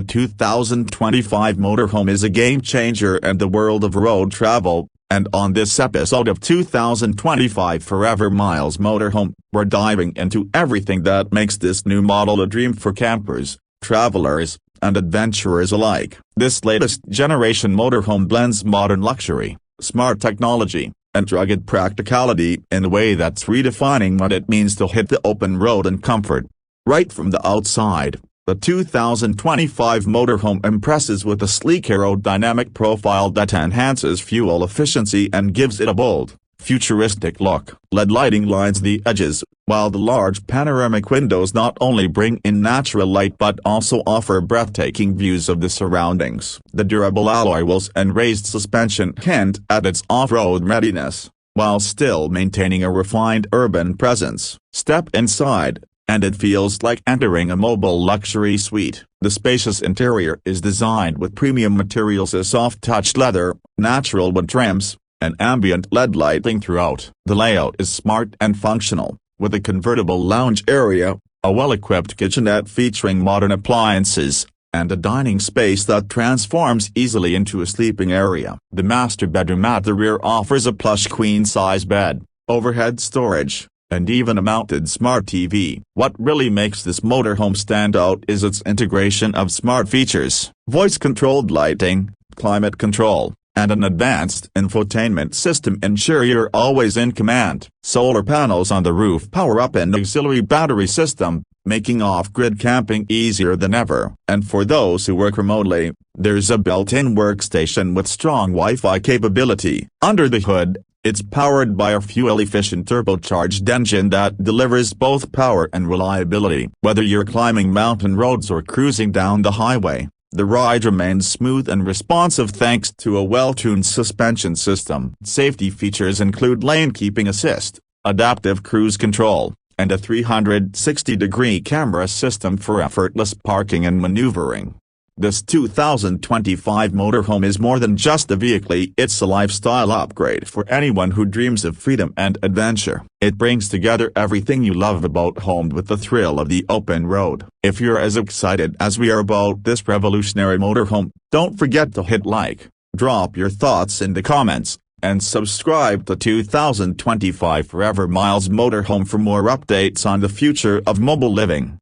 2025 motorhome is a game-changer in the world of road travel, and on this episode of 2025 Forever Miles Motorhome, we're diving into everything that makes this new model a dream for campers, travelers, and adventurers alike. This latest generation motorhome blends modern luxury, smart technology, and rugged practicality in a way that's redefining what it means to hit the open road in comfort. Right from the outside, the 2025 motorhome impresses with a sleek aerodynamic profile that enhances fuel efficiency and gives it a bold, futuristic look. LED lighting lines the edges, while the large panoramic windows not only bring in natural light but also offer breathtaking views of the surroundings. The durable alloy wheels and raised suspension hint at its off-road readiness, while still maintaining a refined urban presence. Step inside, and it feels like entering a mobile luxury suite. The spacious interior is designed with premium materials as soft-touch leather, natural wood trims, and ambient LED lighting throughout. The layout is smart and functional, with a convertible lounge area, a well-equipped kitchenette featuring modern appliances, and a dining space that transforms easily into a sleeping area. The master bedroom at the rear offers a plush queen-size bed, overhead storage, and even a mounted smart TV. What really makes this motorhome stand out is its integration of smart features: voice-controlled lighting, climate control, and an advanced infotainment system ensure you're always in command. Solar panels on the roof power up an auxiliary battery system, making off-grid camping easier than ever. And for those who work remotely, there's a built-in workstation with strong Wi-Fi capability. Under the hood, it's powered by a fuel-efficient turbocharged engine that delivers both power and reliability. Whether you're climbing mountain roads or cruising down the highway, the ride remains smooth and responsive thanks to a well-tuned suspension system. Safety features include lane keeping assist, adaptive cruise control, and a 360-degree camera system for effortless parking and maneuvering. This 2025 motorhome is more than just a vehicle, it's a lifestyle upgrade for anyone who dreams of freedom and adventure. It brings together everything you love about home with the thrill of the open road. If you're as excited as we are about this revolutionary motorhome, don't forget to hit like, drop your thoughts in the comments, and subscribe to 2025 Forever Miles Motorhome for more updates on the future of mobile living.